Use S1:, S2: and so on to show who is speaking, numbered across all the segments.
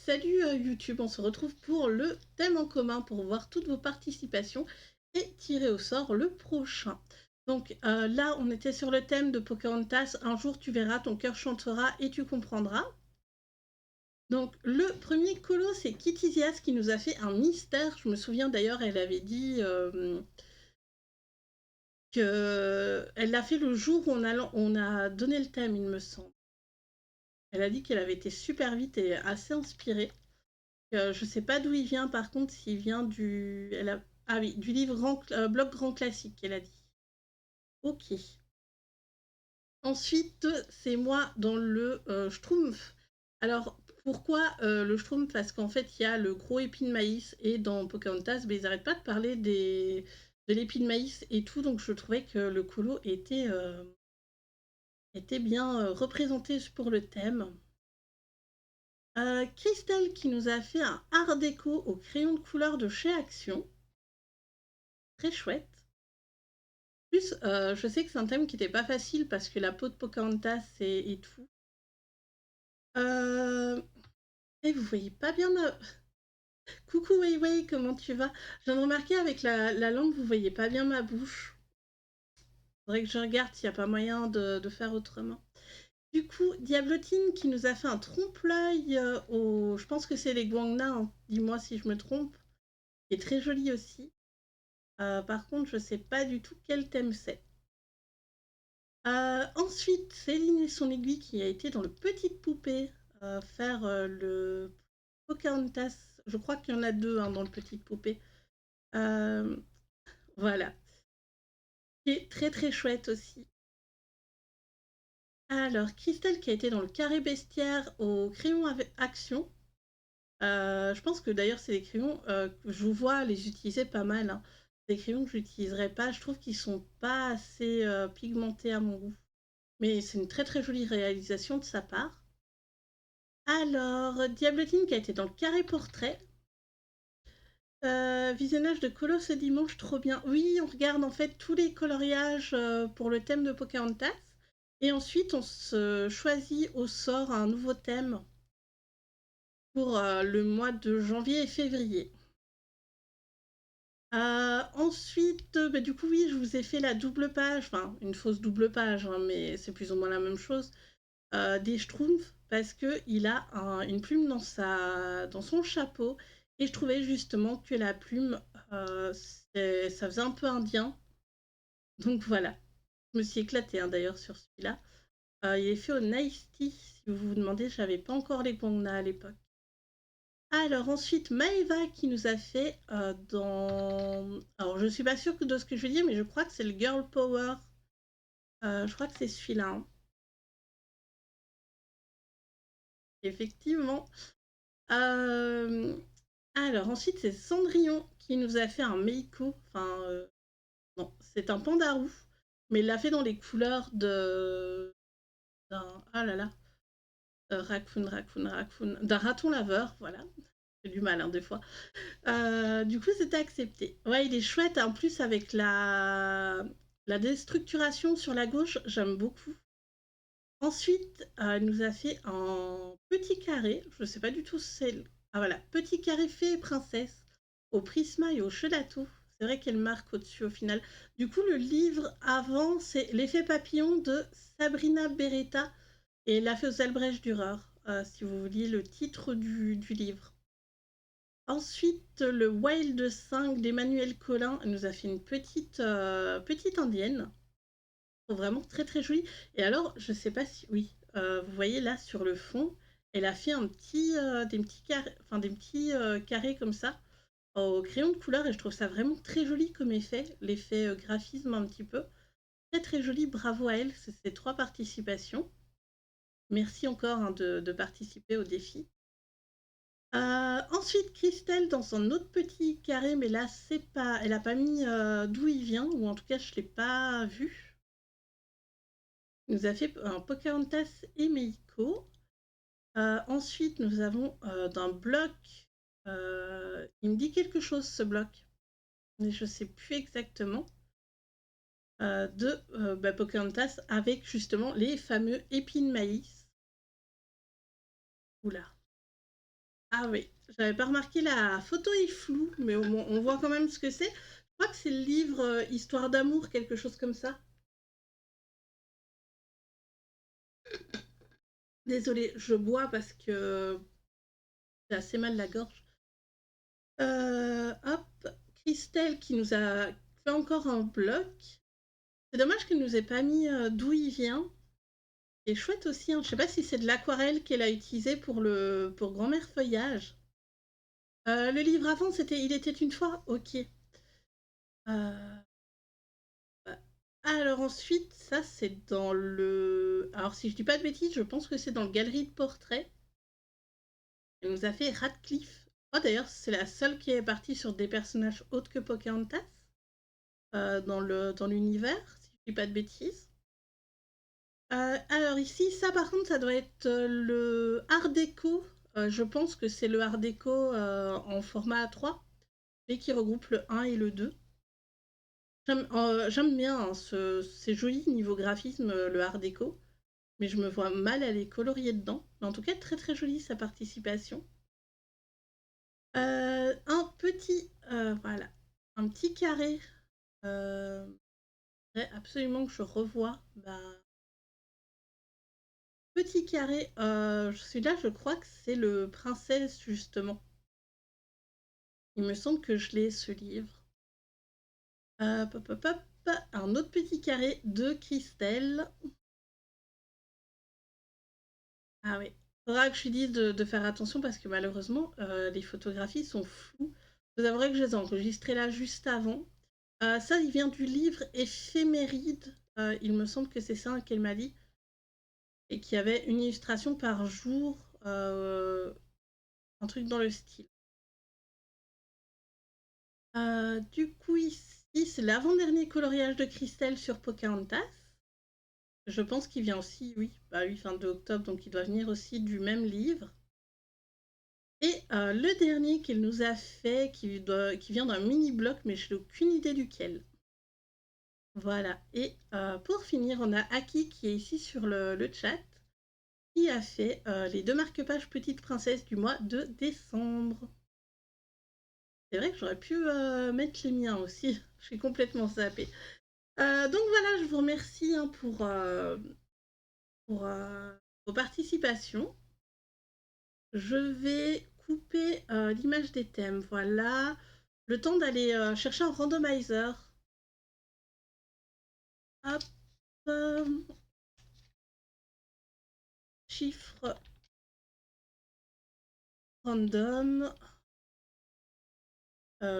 S1: Salut YouTube, on se retrouve pour le thème en commun pour voir toutes vos participations et tirer au sort le prochain. Donc là, on était sur le thème de Pocahontas. Un jour, tu verras, ton cœur chantera et tu comprendras. Donc le premier colo, c'est Kitty Zias qui nous a fait un mystère. Je me souviens d'ailleurs, elle avait dit qu'elle l'a fait le jour où on a donné le thème, il me semble. Elle a dit qu'elle avait été super vite et assez inspirée. Je sais pas d'où il vient, par contre, s'il vient du... Ah oui, du livre Blog Grand Classique, elle a dit. Ok. Ensuite, c'est moi dans le Schtroumpf. Alors, pourquoi le Schtroumpf? Parce qu'en fait, il y a le gros épi de maïs, et dans Pocahontas, ils n'arrêtent pas de parler de l'épi de maïs et tout, donc je trouvais que le colo était bien représenté pour le thème. Christelle qui nous a fait un art déco au crayon de couleur de chez Action. Très chouette. Plus, je sais que c'est un thème qui n'était pas facile parce que la peau de Pocahontas et tout. Et vous voyez pas bien ma... Coucou Wei Wei, comment tu vas? Je viens de remarquer avec la lampe, vous voyez pas bien ma bouche. Faudrait que je regarde s'il n'y a pas moyen de faire autrement. Du coup, Diablotine qui nous a fait un trompe-l'œil au... Je pense que c'est les Guangna, hein. Dis-moi si je me trompe. Qui est très joli aussi. Par contre, je sais pas du tout quel thème c'est. Ensuite, Céline et son aiguille qui a été dans le Petite Poupée faire le Pocahontas. Je crois qu'il y en a deux hein, dans le Petite Poupée. Euh, voilà. Qui est très très chouette aussi. Alors, Christelle qui a été dans le Carré Bestiaire au crayon avec action. Je pense que d'ailleurs, c'est des crayons que je vous vois les utiliser pas mal. Hein. Des crayons que je n'utiliserai pas. Je trouve qu'ils sont pas assez pigmentés à mon goût. Mais c'est une très très jolie réalisation de sa part. Alors, Diablotine qui a été dans le carré portrait. Visionnage de Colo ce dimanche, trop bien. Oui, on regarde en fait tous les coloriages pour le thème de Pocahontas. Et ensuite, on se choisit au sort un nouveau thème pour le mois de janvier et février. Ensuite, bah, du coup, oui, je vous ai fait la double page, enfin, une fausse double page, hein, mais c'est plus ou moins la même chose, des Schtroumpfs, parce qu'il a une plume dans son chapeau, et je trouvais justement que la plume, ça faisait un peu indien. Donc voilà, je me suis éclatée hein, d'ailleurs sur celui-là. Il est fait au Nice Tea, si vous vous demandez, j'avais pas encore les Pongna à l'époque. Alors ensuite, Maeva qui nous a fait dans... Alors je suis pas sûre de ce que je vais dire, mais je crois que c'est le Girl Power. Je crois que c'est celui-là. Hein. Effectivement. Euh, Alors ensuite, c'est Cendrillon qui nous a fait un Meiko. Enfin, non, c'est un pandarou, mais il l'a fait dans les couleurs ah là là, d'un raton laveur, voilà. J'ai du mal hein, des fois. Du coup, c'était accepté. Ouais, il est chouette. En plus, avec la déstructuration sur la gauche, j'aime beaucoup. Ensuite, elle nous a fait un petit carré. Je ne sais pas du tout si c'est... Ah voilà, petit carré fée et princesse au prisma et au chelato. C'est vrai qu'elle marque au-dessus au final. Du coup, le livre avant, c'est L'effet papillon de Sabrina Beretta et La fée aux Albrecht Dürer, si vous vouliez le titre du livre. Ensuite, le Wild 5 d'Emmanuel Collin nous a fait une petite indienne. Vraiment très très jolie. Et alors, je sais pas si... Oui, vous voyez là sur le fond, elle a fait des petits carrés, enfin des petits carrés comme ça, au crayon de couleur. Et je trouve ça vraiment très joli comme effet. L'effet graphisme un petit peu. Très très joli, bravo à elle. C'est ses 3 participations. Merci encore hein, de participer au défi. Ensuite, Christelle dans un autre petit carré, mais là, c'est pas, elle a pas mis d'où il vient, ou en tout cas, je l'ai pas vu. Il nous a fait un Pocahontas et Meiko. Ensuite, nous avons d'un bloc. Il me dit quelque chose ce bloc, mais je sais plus exactement. De Pocahontas avec justement les fameux épis de maïs. Oula. Ah oui, j'avais pas remarqué, la photo est floue, mais on voit quand même ce que c'est. Je crois que c'est le livre Histoire d'amour, quelque chose comme ça. Désolée, je bois parce que j'ai assez mal la gorge. Hop, Christelle qui nous a fait encore un bloc. C'est dommage qu'elle nous ait pas mis d'où il vient. C'est chouette aussi, hein. Je sais pas si c'est de l'aquarelle qu'elle a utilisé pour Grand-mère Feuillage. Le livre avant, c'était Il était une fois. Ok. Euh, Alors ensuite, ça c'est dans le... Alors si je dis pas de bêtises, je pense que c'est dans le galerie de portraits. Elle nous a fait Radcliffe. Oh d'ailleurs, c'est la seule qui est partie sur des personnages autres que Pocahontas dans l'univers, si je dis pas de bêtises. Alors ici, ça par contre, ça doit être le Art déco. Je pense que c'est le Art déco en format A3, et qui regroupe le 1 et le 2. J'aime bien, hein, c'est joli niveau graphisme, le Art déco, mais je me vois mal aller colorier dedans. Mais en tout cas, très très jolie sa participation. Un petit, voilà, un petit carré. Euh, Absolument que je revois. Bah, petit carré, celui-là, je crois que c'est le Princesse, justement. Il me semble que je l'ai, ce livre. Hop, hop, hop. Un autre petit carré de Christelle. Ah oui. Faudra que je lui dise de faire attention parce que malheureusement, les photographies sont floues. Je vous avouerai que je les ai enregistrées là juste avant. Ça, il vient du livre Éphéméride. Il me semble que c'est ça qu'elle m'a dit. Et qu'il y avait une illustration par jour. Un truc dans le style. Du coup, ici, c'est l'avant-dernier coloriage de Christelle sur Pocahontas. Je pense qu'il vient aussi, oui, bah oui, fin de octobre, donc il doit venir aussi du même livre. Et le dernier qu'il nous a fait, qui vient d'un mini-bloc, mais je n'ai aucune idée duquel. Voilà. Et pour finir, on a Aki qui est ici sur le chat, qui a fait les deux marque-pages Petite Princesse du mois de décembre. C'est vrai que j'aurais pu mettre les miens aussi. Je suis complètement zappée. Donc voilà, je vous remercie hein, pour vos participations. Je vais couper l'image des thèmes. Voilà. Le temps d'aller chercher un randomizer. Hop. euh, Chiffre random.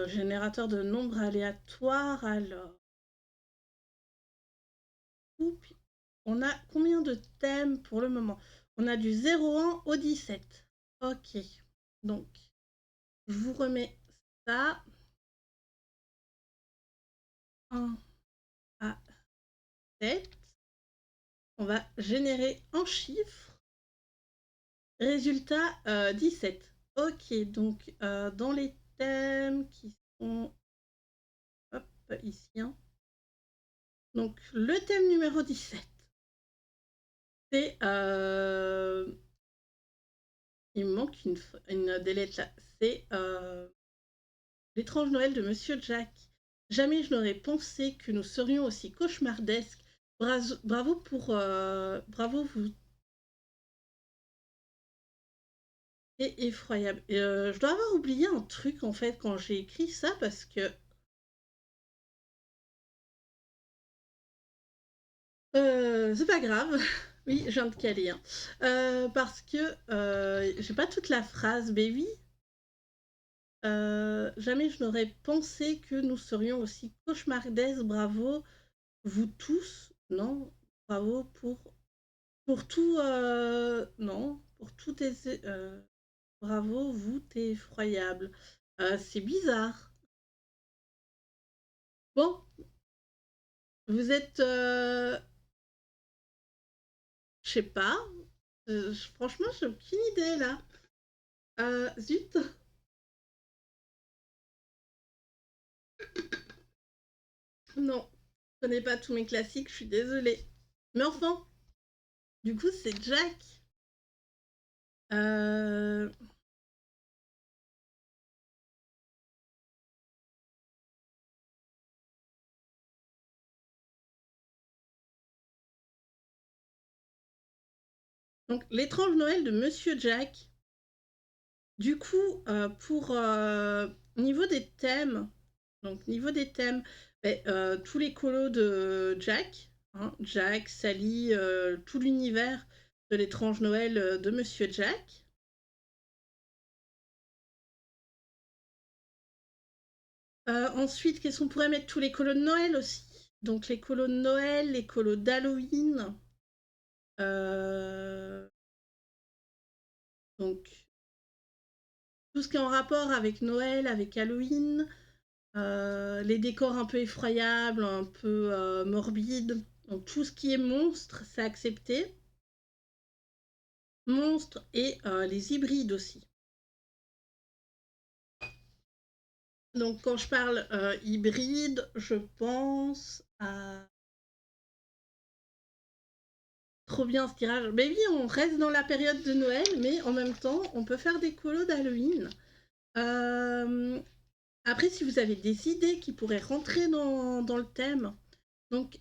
S1: Générateur de nombres aléatoires. Alors. Oups. On a combien de thèmes pour le moment? On a du 01 au 17. Ok. Donc, je vous remets ça. 1 à 7. On va générer en chiffres. Résultat 17. Ok, donc dans les thèmes qui sont hop, ici. Hein. Donc le thème numéro 17, c'est... il me manque une des lettres là. C'est l'étrange Noël de Monsieur Jack. Jamais je n'aurais pensé que nous serions aussi cauchemardesques. Bravo pour... bravo vous. C'est effroyable. Je dois avoir oublié un truc en fait quand j'ai écrit ça parce que c'est pas grave. Oui, je viens de caler. Hein. Parce que j'ai pas toute la phrase, mais oui. Jamais je n'aurais pensé que nous serions aussi cauchemardesques. Bravo, vous tous. Non, bravo pour tout. Non, pour tout tes. Bravo, vous, t'es effroyable. C'est bizarre. Bon, vous êtes. Je sais pas. Franchement, j'ai aucune idée là. Zut. Non, je connais pas tous mes classiques, je suis désolée. Mais enfin, du coup, c'est Jack. Euh, Donc, L'étrange Noël de Monsieur Jack. Du coup, pour niveau des thèmes, tous les colos de Jack, hein, Jack, Sally, tout l'univers de l'étrange Noël de Monsieur Jack. Ensuite, qu'est-ce qu'on pourrait mettre? Tous les colos de Noël aussi. Donc les colos de Noël, les colos d'Halloween. Euh, donc tout ce qui est en rapport avec Noël, avec Halloween. Les décors un peu effroyables, un peu morbides. Donc tout ce qui est monstre, c'est accepté. Monstres et les hybrides aussi. Donc quand je parle hybride, je pense à... Trop bien ce tirage. Mais oui, on reste dans la période de Noël, mais en même temps, on peut faire des colos d'Halloween. Euh, Après, si vous avez des idées qui pourraient rentrer dans le thème, donc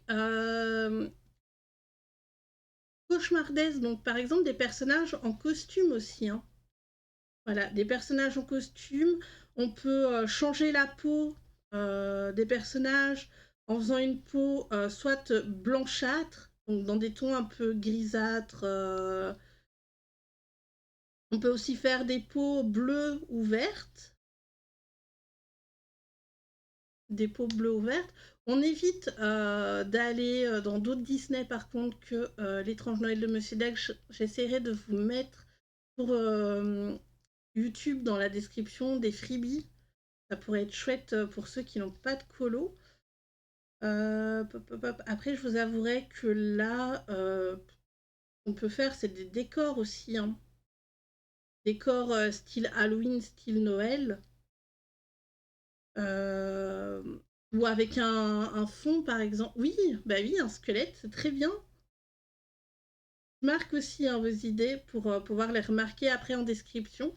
S1: cauchemardesque, donc par exemple des personnages en costume aussi, hein. Voilà, des personnages en costume. On peut changer la peau des personnages en faisant une peau soit blanchâtre, donc dans des tons un peu grisâtres. On peut aussi faire des peaux bleues ou vertes. Des peaux bleues ou vertes. On évite d'aller dans d'autres Disney par contre que L'étrange Noël de Monsieur Jack. J'essaierai de vous mettre pour YouTube dans la description des freebies. Ça pourrait être chouette pour ceux qui n'ont pas de colo. Après, je vous avouerai que là, on peut faire, c'est des décors aussi, hein. Décors style Halloween, style Noël. Euh, ou avec un fond, par exemple. Oui, bah oui, un squelette, c'est très bien. Je marque aussi hein, vos idées pour pouvoir les remarquer après en description.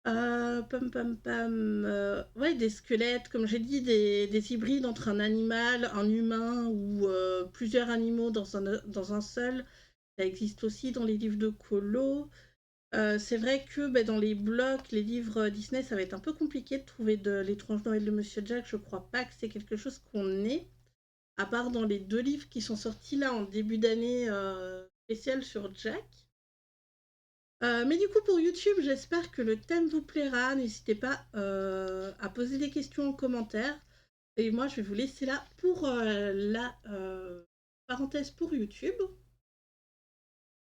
S1: Pam pam pam. Ouais, des squelettes, comme j'ai dit, des hybrides entre un animal, un humain ou plusieurs animaux dans un seul. Ça existe aussi dans les livres de colo. C'est vrai que bah, dans les blocs, les livres Disney, ça va être un peu compliqué de trouver de l'étrange Noël de Monsieur Jack. Je crois pas que c'est quelque chose qu'on ait, à part dans les 2 livres qui sont sortis là en début d'année spéciale sur Jack. Mais du coup, pour YouTube, j'espère que le thème vous plaira. N'hésitez pas à poser des questions en commentaire. Et moi, je vais vous laisser là pour la parenthèse pour YouTube.